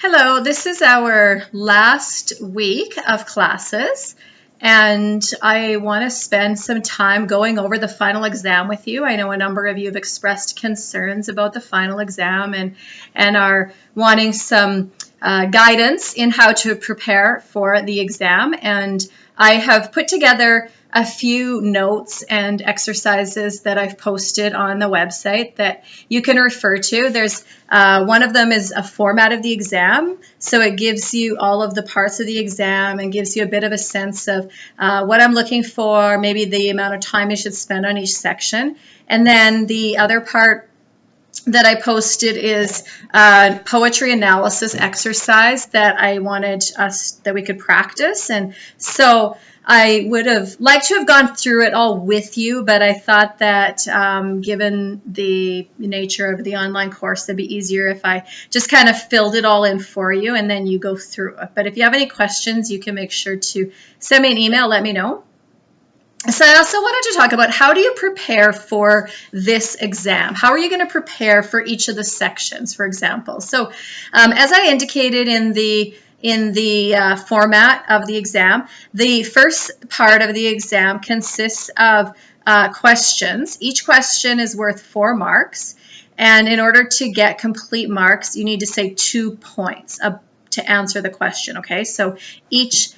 Hello, this is our last week of classes, and I want to spend some time going over the final exam with you. I know a number of you have expressed concerns about the final exam and are wanting some guidance in how to prepare for the exam. And I have put together a few notes and exercises that I've posted on the website that you can refer to. There's one of them is a format of the exam, so it gives you all of the parts of the exam and gives you a bit of a sense of what I'm looking for, maybe the amount of time you should spend on each section. And then the other part that I posted is a poetry analysis exercise that I wanted us that we could practice. And so I would have liked to have gone through it all with you, but I thought that given the nature of the online course, it'd be easier if I just kind of filled it all in for you and then you go through it. But if you have any questions, you can make sure to send me an email, let me know. So I also wanted to talk about how do you prepare for this exam? How are you going to prepare for each of the sections, for example? So as I indicated in the format of the exam, the first part of the exam consists of questions. Each question is worth 4 marks. And in order to get complete marks, you need to say 2 points to answer the question, okay? So each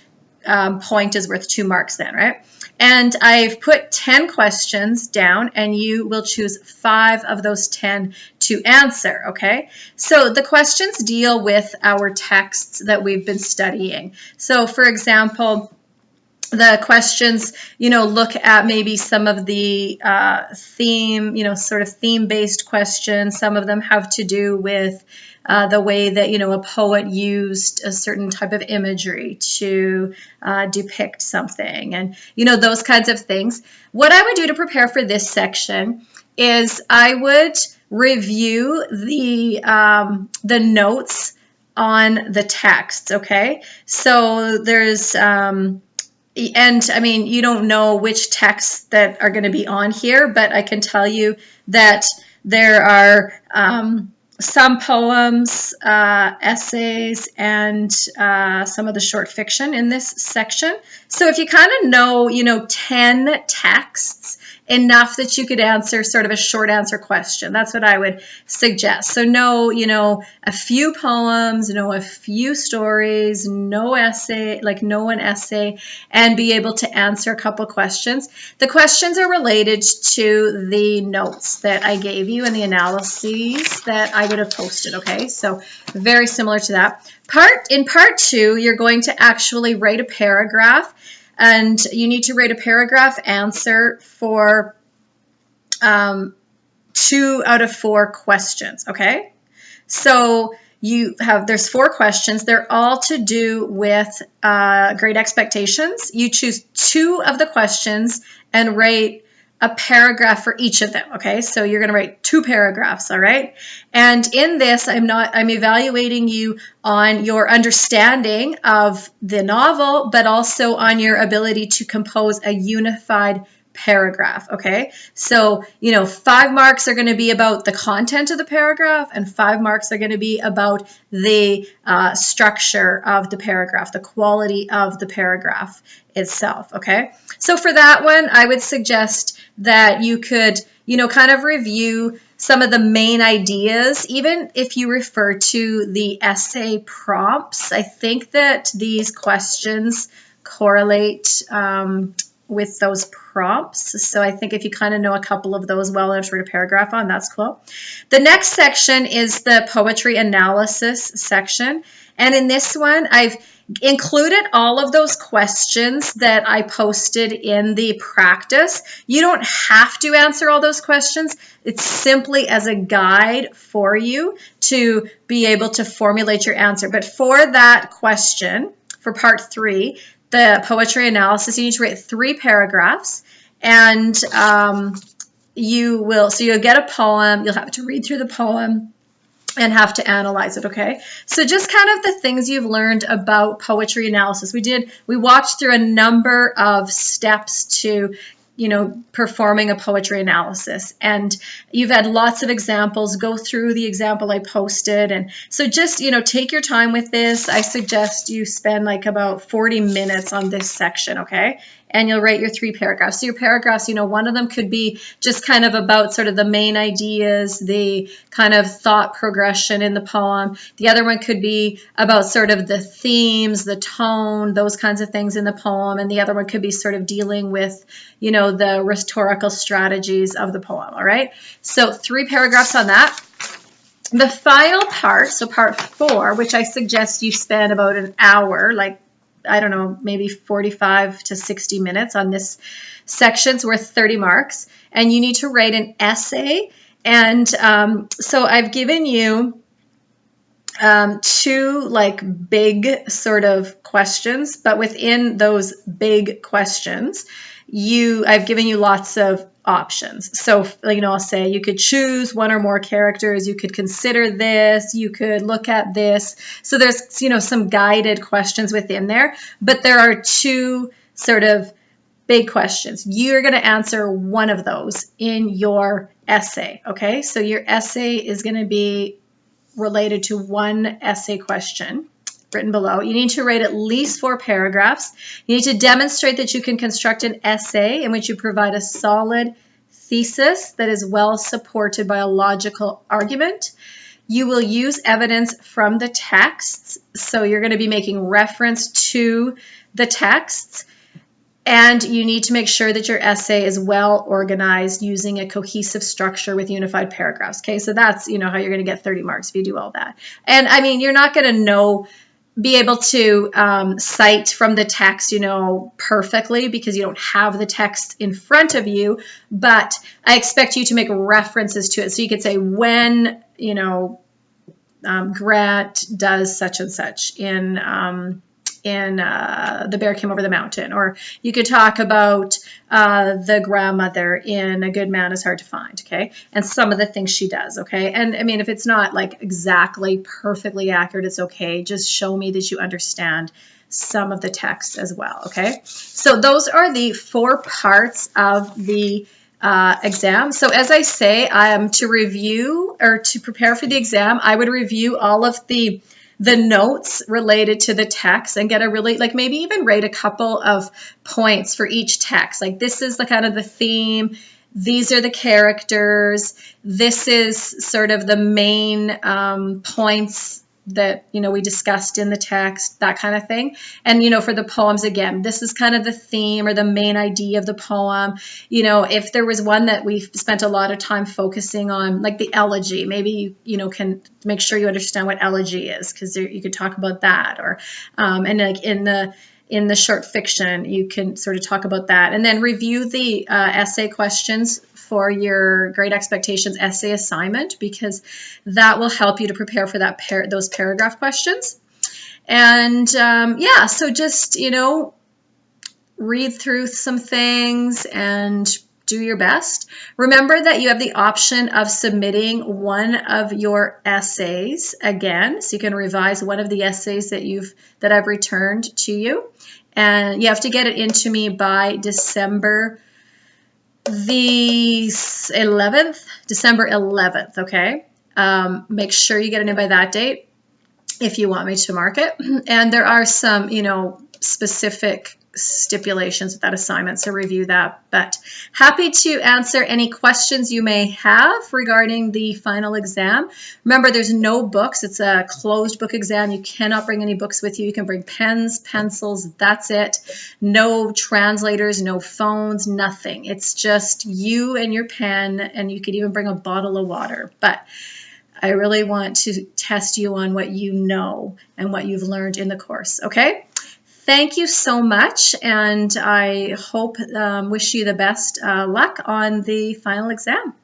point is worth 2 marks then, right? And I've put 10 questions down, and you will choose 5 of those 10 to answer, okay? So the questions deal with our texts that we've been studying. So for example, the questions, look at maybe some of the theme, sort of theme-based questions. Some of them have to do with the way that, a poet used a certain type of imagery to depict something and, those kinds of things. What I would do to prepare for this section is I would review the notes on the text, okay? So there's... and I mean, you don't know which texts that are going to be on here, but I can tell you that there are some poems, essays, and some of the short fiction in this section. So if you kind of know, 10 texts, enough that you could answer sort of a short answer question. That's what I would suggest. So know, a few poems, know a few stories, know an essay, and be able to answer a couple questions. The questions are related to the notes that I gave you and the analyses that I would have posted, okay? So very similar to that. In part 2, you're going to actually write a paragraph. And you need to write a paragraph answer for 2 out of 4 questions, okay? So there's 4 questions. They're all to do with Great Expectations. You choose 2 of the questions and write a paragraph for each of them, okay? So you're going to write 2 paragraphs, all right? And in this, I'm evaluating you on your understanding of the novel, but also on your ability to compose a unified paragraph, okay? So, 5 marks are going to be about the content of the paragraph, and 5 marks are going to be about the structure of the paragraph, the quality of the paragraph itself, okay? So for that one, I would suggest that you could, kind of review some of the main ideas, even if you refer to the essay prompts. I think that these questions correlate with those prompts. So I think if you kind of know a couple of those well enough to write a paragraph on, that's cool. The next section is the poetry analysis section. And in this one, I've included all of those questions that I posted in the practice. You don't have to answer all those questions. It's simply as a guide for you to be able to formulate your answer. But for that question, for part 3, the poetry analysis, you need to write 3 paragraphs, and you'll get a poem. You'll have to read through the poem and have to analyze it, okay? So just kind of the things you've learned about poetry analysis. We walked through a number of steps to performing a poetry analysis. And you've had lots of examples. Go through the example I posted. And so just, take your time with this. I suggest you spend like about 40 minutes on this section, okay? And you'll write your 3 paragraphs. So your paragraphs, one of them could be just kind of about sort of the main ideas, the kind of thought progression in the poem. The other one could be about sort of the themes, the tone, those kinds of things in the poem. And the other one could be sort of dealing with, the rhetorical strategies of the poem, all right? So 3 paragraphs on that. The final part, so part 4, which I suggest you spend about an hour, like, I don't know, maybe 45 to 60 minutes on this section's worth 30 marks. And you need to write an essay. And so I've given you 2 like big sort of questions, but within those big questions, I've given you lots of options. So, I'll say you could choose 1 or more characters, you could consider this, you could look at this. So there's, some guided questions within there, but there are 2 sort of big questions. You're going to answer one of those in your essay, okay? So your essay is going to be related to 1 essay question written below. You need to write at least 4 paragraphs. You need to demonstrate that you can construct an essay in which you provide a solid thesis that is well supported by a logical argument. You will use evidence from the texts. So you're going to be making reference to the texts. And you need to make sure that your essay is well organized using a cohesive structure with unified paragraphs. Okay, so that's, how you're going to get 30 marks if you do all that. And I mean, you're not going to be able to cite from the text, perfectly because you don't have the text in front of you, but I expect you to make references to it. So you could say when, Grant does such and such in The Bear Came Over the Mountain, or you could talk about the grandmother in A Good Man Is Hard to Find, okay, and some of the things she does, okay. And I mean, if it's not like exactly perfectly accurate, it's okay. Just show me that you understand some of the text as well, okay. So those are the 4 parts of the exam. So as I say, to review or to prepare for the exam, I would review all of the notes related to the text and get a really, maybe even rate a couple of points for each text. Like, this is the kind of the theme. These are the characters. This is sort of the main points that, we discussed in the text, that kind of thing. And, for the poems, again, this is kind of the theme or the main idea of the poem. If there was one that we've spent a lot of time focusing on, like the elegy, maybe you can make sure you understand what elegy is, because you could talk about that. Or, and like in the short fiction, you can sort of talk about that. And then review the essay questions for your Great Expectations essay assignment, because that will help you to prepare for those paragraph questions. And so just, read through some things and do your best. Remember that you have the option of submitting one of your essays again, so you can revise one of the essays that I've returned to you. And you have to get it into me by December the 11th, okay? Make sure you get it in by that date if you want me to mark it. And there are some, specific stipulations with that assignment, so review that. But happy to answer any questions you may have regarding the final exam. Remember, there's no books. It's a closed book exam. You cannot bring any books with you. You can bring pens, pencils, that's it. No translators, no phones, nothing. It's just you and your pen, and you could even bring a bottle of water. But I really want to test you on what you know and what you've learned in the course, okay? Thank you so much, and I wish you the best luck on the final exam.